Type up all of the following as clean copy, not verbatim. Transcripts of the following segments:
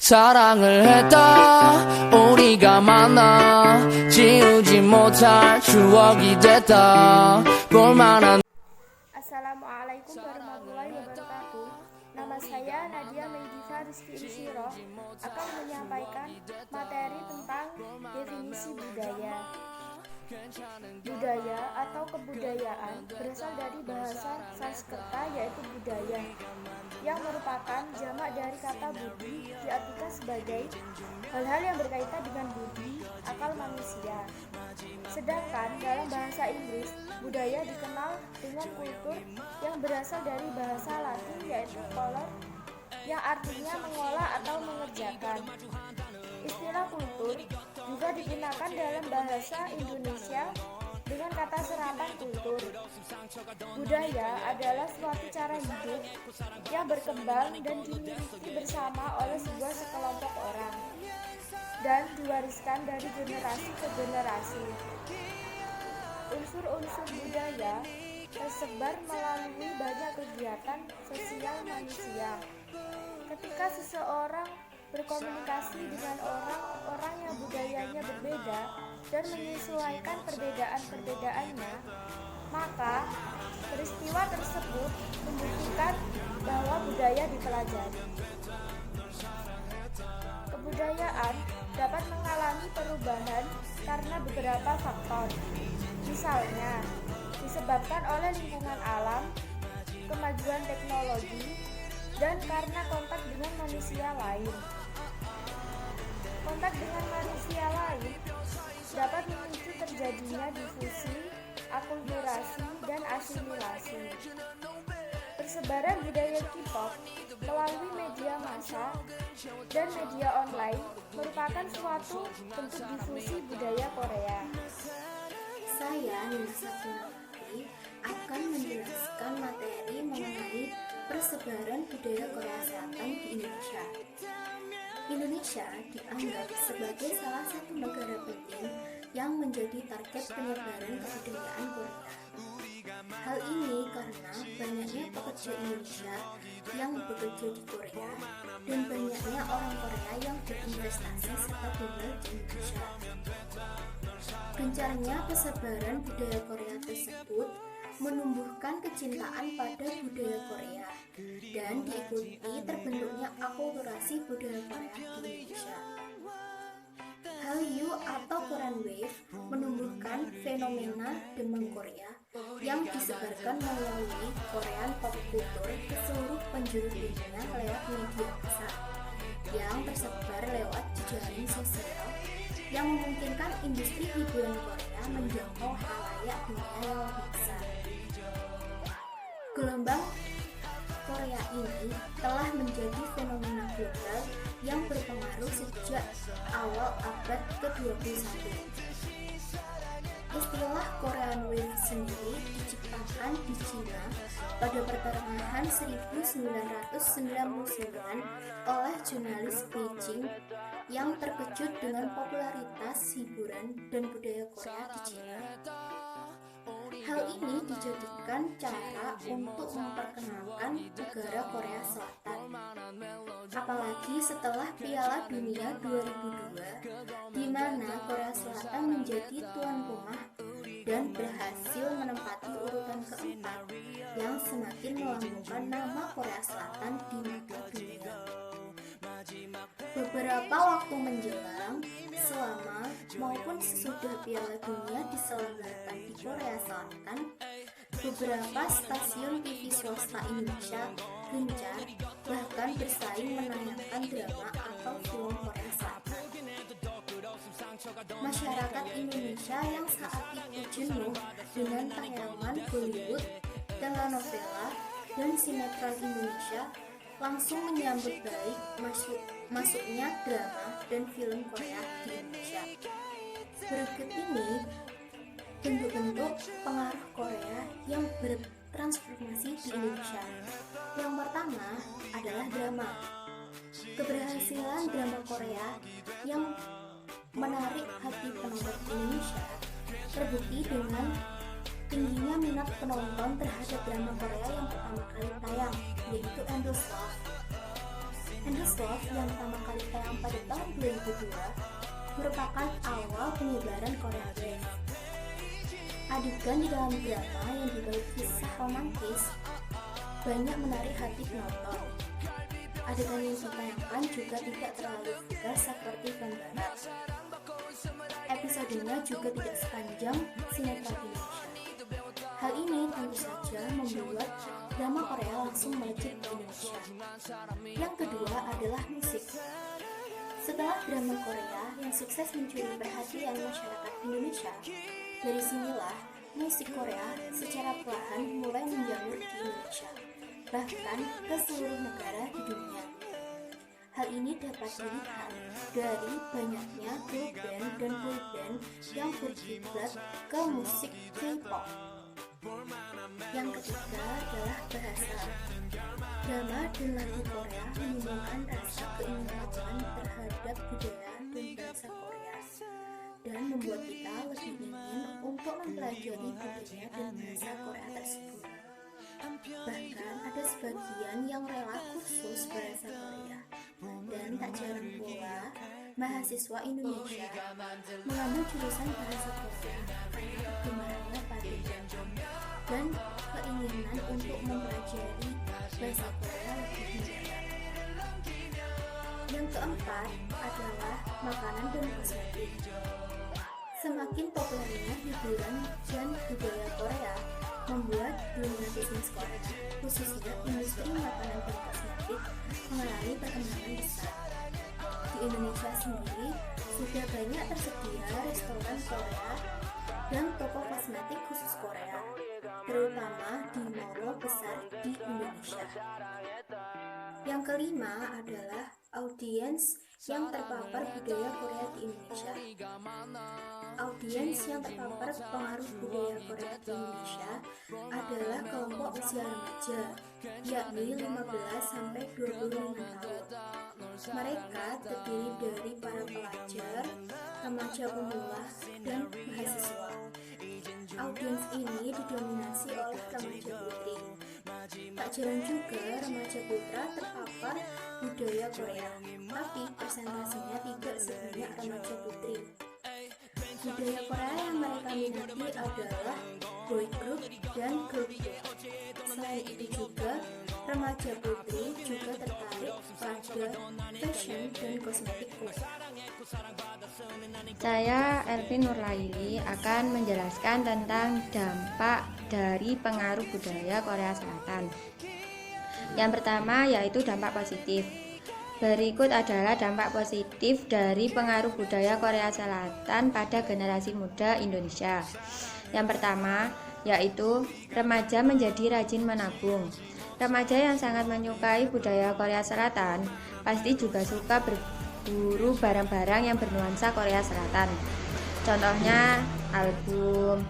사랑을 했다 우리가 만나 지우지 못할 추억이 됐다 볼만한. Assalamualaikum warahmatullahi wabarakatuh. Nama saya Nadia Meidifa Rizky Insyiro akan menyampaikan materi tentang definisi budaya. Budaya atau kebudayaan berasal dari bahasa Sanskerta yaitu budaya, yang merupakan jamak dari kata budi, diartikan sebagai hal-hal yang berkaitan dengan budi, akal manusia. Sedangkan dalam bahasa Inggris, budaya dikenal dengan kultur yang berasal dari bahasa Latin yaitu color, yang artinya mengolah atau mengerjakan. Istilah kultur juga digunakan dalam bahasa Indonesia dengan kata serapan kultur. Budaya adalah suatu cara hidup yang berkembang dan dimiliki bersama oleh sebuah sekelompok orang dan diwariskan dari generasi ke generasi. Unsur-unsur budaya tersebar melalui banyak kegiatan sosial manusia. Ketika seseorang berkomunikasi dengan orang-orang yang budayanya berbeda dan menyesuaikan perbedaan-perbedaannya, maka peristiwa tersebut membuktikan bahwa budaya dipelajari. Kebudayaan dapat mengalami perubahan karena beberapa faktor. Misalnya, disebabkan oleh lingkungan alam, kemajuan teknologi, dan karena kontak dengan manusia lain. Kontak dengan manusia lain dapat memicu terjadinya difusi, akulturasi, dan asimilasi. Persebaran budaya K-pop melalui media massa dan media online merupakan suatu bentuk difusi budaya Korea. Saya Nina Safinawati akan menjelaskan materi mengenai persebaran budaya Korea Selatan di Indonesia. Indonesia dianggap sebagai salah satu negara penting yang menjadi target penyebaran kebudayaan Korea. Hal ini karena banyaknya pekerja Indonesia yang bekerja di Korea dan banyaknya orang Korea yang berinvestasi serta tinggal di Indonesia. Gencarnya persebaran budaya Korea tersebut menumbuhkan kecintaan pada budaya Korea dan diikuti terbentuknya akulturasi budaya Korea di Indonesia. Hallyu atau Korean Wave menumbuhkan fenomena demam Korea yang disebarkan melalui Korean pop culture ke seluruh penjuru dunia lewat media massa yang tersebar lewat jejaring sosial yang memungkinkan industri hiburan Korea menjangkau halayak dunia yang lebih besar. Gelombang Korea ini telah menjadi fenomena global yang berpengaruh sejak awal abad ke-21. Istilah Korean Wave sendiri diciptakan di Cina pada pertengahan 1999 oleh jurnalis Beijing yang terkejut dengan popularitas hiburan dan budaya Korea di Cina. Hal ini dijadikan cara untuk memperkenalkan negara Korea Selatan. Apalagi setelah Piala Dunia 2002, di mana Korea Selatan menjadi tuan rumah dan berhasil menempati urutan keempat yang semakin melambungkan nama Korea Selatan di mata dunia. Beberapa waktu menjelang, selama maupun sesudah Piala Dunia diselenggarakan di Korea Selatan, beberapa stasiun TV swasta Indonesia gencar bahkan bersaing menayangkan drama atau film Korea Selatan. Masyarakat Indonesia yang saat itu jenuh dengan tayangan Bollywood, telenovela, dan sinetron Indonesia langsung menyambut baik masuknya drama dan film Korea di Indonesia. Berikut ini bentuk-bentuk pengaruh Korea yang bertransformasi di Indonesia. Yang pertama adalah drama. Keberhasilan drama Korea yang menarik hati penonton Indonesia terbukti dengan tingginya minat penonton terhadap drama Korea yang pertama kali tayang, yaitu Endless Love. Endless Boys Love yang pertama kali tayang pada tahun 2002 merupakan awal penyebaran Korea Wave. Adegan di dalam drama yang dibalik kisah romantis banyak menarik hati penonton. Adegan yang ditayangkan juga tidak terlalu vulgar seperti film barat. Episodenya juga tidak sepanjang sinetron Indonesia. Hal ini tentu saja membuat drama Korea langsung melejit di Indonesia. Yang kedua adalah musik. Setelah drama Korea yang sukses mencuri perhatian masyarakat Indonesia, dari sinilah musik Korea secara perlahan mulai menjamur di Indonesia, bahkan ke seluruh negara di dunia. Hal ini dapat dilihat dari banyaknya girl band dan boy band yang berkiblat ke musik K-pop. Yang ketiga adalah bahasa. Drama dan lagu Korea menimbulkan rasa keinginan terhadap budaya dan bahasa Korea dan membuat kita lebih ingin untuk mempelajari budaya dan bahasa Korea tersebut. Bahkan ada sebagian yang rela kursus bahasa Korea, dan tak jarang pula mahasiswa Indonesia mengambil jurusan bahasa Korea karena kegemarannya pada dan keinginan untuk mempelajari bahasa Korea lebih mendalam. Yang keempat adalah makanan dan kosmetik. Semakin populernya hiburan dan budaya Korea membuat dunia bisnis Korea, khususnya industri makanan dan kosmetik, mengalami perkembangan besar. Di Indonesia sendiri sudah banyak tersedia restoran Korea dan toko kosmetik khusus Korea, terutama di mall besar di Indonesia. Yang kelima adalah audiens yang terpapar budaya Korea di Indonesia. Audiens yang terpapar pengaruh budaya Korea di Indonesia adalah kelompok usia remaja, yakni 15-25 tahun. Mereka terdiri dari para pelajar, remaja pemula, dan mahasiswa. Audiens ini didominasi oleh remaja putri. Tak jarang juga remaja putra terpapar budaya Korea, tapi persentasenya tidak sebanyak remaja putri. Budaya Korea yang mereka minati adalah boy group dan girl group. Selain itu juga, remaja putri juga tertarik pada fashion dan kosmetik Korea. Saya Elvin Nurlaili akan menjelaskan tentang dampak dari pengaruh budaya Korea Selatan. Yang pertama yaitu dampak positif. Berikut adalah dampak positif dari pengaruh budaya Korea Selatan pada generasi muda Indonesia. Yang pertama yaitu remaja menjadi rajin menabung. Remaja yang sangat menyukai budaya Korea Selatan pasti juga suka berburu barang-barang yang bernuansa Korea Selatan. Contohnya album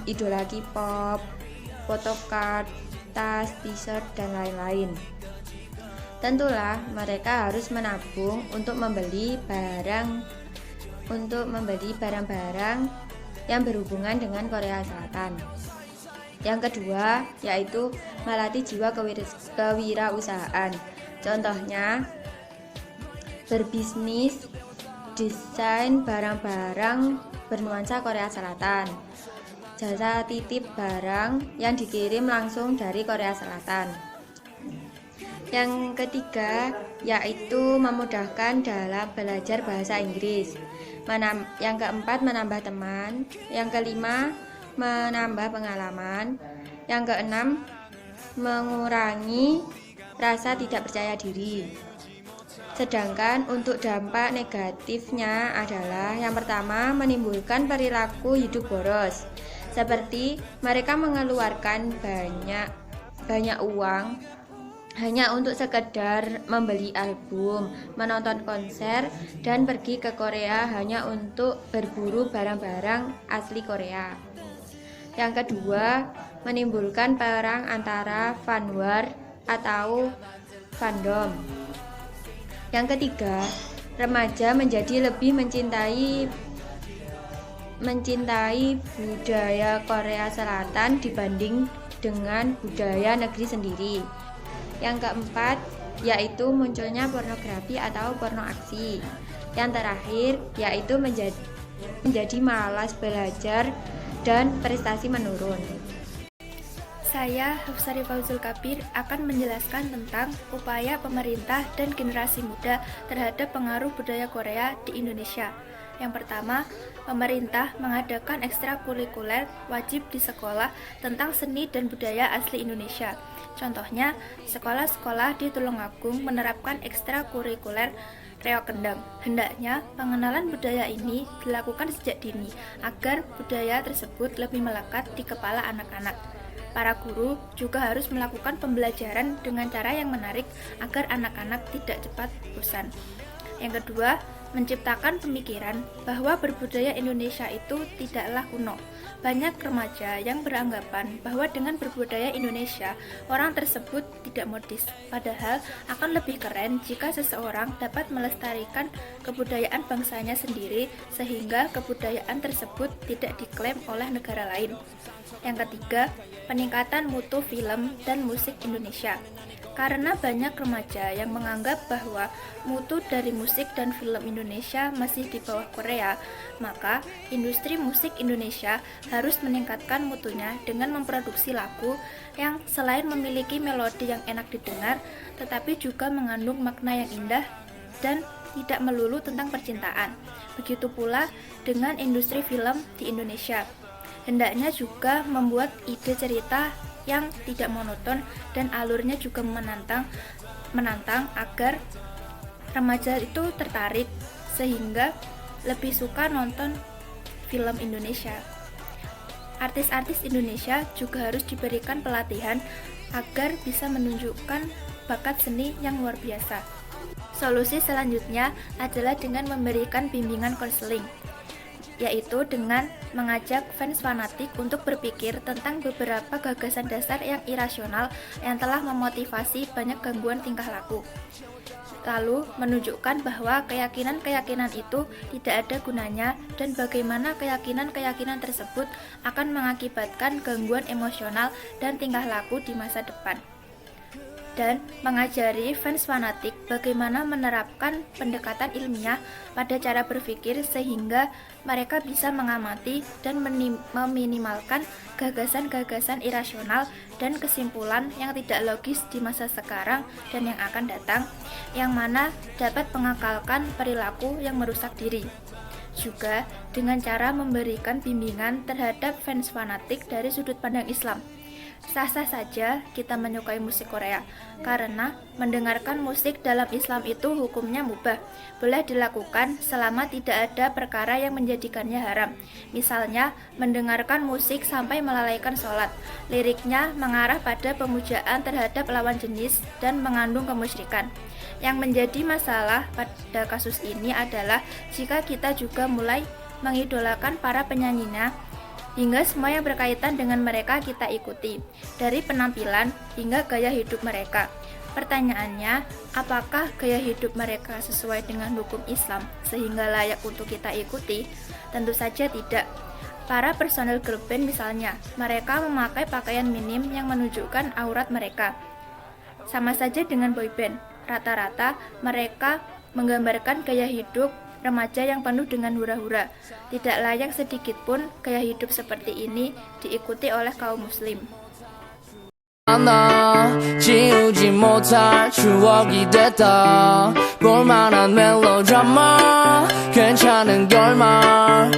idola K-pop, photocard, tas, t-shirt, dan lain-lain. Tentulah mereka harus menabung untuk membeli barang-barang yang berhubungan dengan Korea Selatan. Yang kedua yaitu melatih jiwa kewirausahaan. Contohnya berbisnis desain barang-barang bernuansa Korea Selatan, jasa titip barang yang dikirim langsung dari Korea Selatan. Yang ketiga yaitu memudahkan dalam belajar bahasa Inggris. Yang keempat menambah teman. Yang kelima menambah pengalaman. Yang keenam mengurangi rasa tidak percaya diri. Sedangkan untuk dampak negatifnya adalah yang pertama menimbulkan perilaku hidup boros, seperti mereka mengeluarkan banyak uang hanya untuk sekedar membeli album, menonton konser, dan pergi ke Korea hanya untuk berburu barang-barang asli Korea. Yang kedua, menimbulkan perang antara fan war atau fandom. Yang ketiga, remaja menjadi lebih mencintai budaya Korea Selatan dibanding dengan budaya negeri sendiri. Yang keempat yaitu munculnya pornografi atau porno aksi. Yang terakhir, yaitu menjadi malas belajar dan prestasi menurun. Saya, Hafsari Fauzul Kabir, akan menjelaskan tentang upaya pemerintah dan generasi muda terhadap pengaruh budaya Korea di Indonesia. Yang pertama, pemerintah mengadakan ekstrakurikuler wajib di sekolah tentang seni dan budaya asli Indonesia. Contohnya, sekolah-sekolah di Tulungagung menerapkan ekstrakurikuler reok kendang. Hendaknya pengenalan budaya ini dilakukan sejak dini agar budaya tersebut lebih melekat di kepala anak-anak. Para guru juga harus melakukan pembelajaran dengan cara yang menarik agar anak-anak tidak cepat bosan. Yang kedua, menciptakan pemikiran bahwa berbudaya Indonesia itu tidaklah kuno. Banyak remaja yang beranggapan bahwa dengan berbudaya Indonesia, orang tersebut tidak modis. Padahal akan lebih keren jika seseorang dapat melestarikan kebudayaan bangsanya sendiri sehingga kebudayaan tersebut tidak diklaim oleh negara lain. Yang ketiga, peningkatan mutu film dan musik Indonesia. Karena banyak remaja yang menganggap bahwa mutu dari musik dan film Indonesia masih di bawah Korea, maka industri musik Indonesia harus meningkatkan mutunya dengan memproduksi lagu yang selain memiliki melodi yang enak didengar, tetapi juga mengandung makna yang indah dan tidak melulu tentang percintaan. Begitu pula dengan industri film di Indonesia. Hendaknya juga membuat ide cerita yang tidak monoton dan alurnya juga menantang agar remaja itu tertarik sehingga lebih suka nonton film Indonesia. Artis-artis Indonesia juga harus diberikan pelatihan agar bisa menunjukkan bakat seni yang luar biasa. Solusi selanjutnya adalah dengan memberikan bimbingan konseling, yaitu dengan mengajak fans fanatik untuk berpikir tentang beberapa gagasan dasar yang irasional yang telah memotivasi banyak gangguan tingkah laku. Lalu menunjukkan bahwa keyakinan-keyakinan itu tidak ada gunanya dan bagaimana keyakinan-keyakinan tersebut akan mengakibatkan gangguan emosional dan tingkah laku di masa depan. Dan mengajari fans fanatik bagaimana menerapkan pendekatan ilmiah pada cara berpikir sehingga mereka bisa mengamati dan meminimalkan gagasan-gagasan irasional dan kesimpulan yang tidak logis di masa sekarang dan yang akan datang, yang mana dapat mengakalkan perilaku yang merusak diri. Juga dengan cara memberikan bimbingan terhadap fans fanatik dari sudut pandang Islam. Sah-sah saja kita menyukai musik Korea, karena mendengarkan musik dalam Islam itu hukumnya mubah, boleh dilakukan selama tidak ada perkara yang menjadikannya haram. Misalnya, mendengarkan musik sampai melalaikan sholat, liriknya mengarah pada pemujaan terhadap lawan jenis dan mengandung kemusyrikan. Yang menjadi masalah pada kasus ini adalah jika kita juga mulai mengidolakan para penyanyinya, hingga semua yang berkaitan dengan mereka kita ikuti, dari penampilan hingga gaya hidup mereka. Pertanyaannya, apakah gaya hidup mereka sesuai dengan hukum Islam sehingga layak untuk kita ikuti? Tentu saja tidak. Para personel girl band misalnya, mereka memakai pakaian minim yang menunjukkan aurat mereka. Sama saja dengan boy band, rata-rata mereka menggambarkan gaya hidup remaja yang penuh dengan hura-hura. Tidak layak sedikit pun gaya hidup seperti ini diikuti oleh kaum muslim. 지우지 못할 추억이 됐다 볼만한 멜로드라마 괜찮은 결말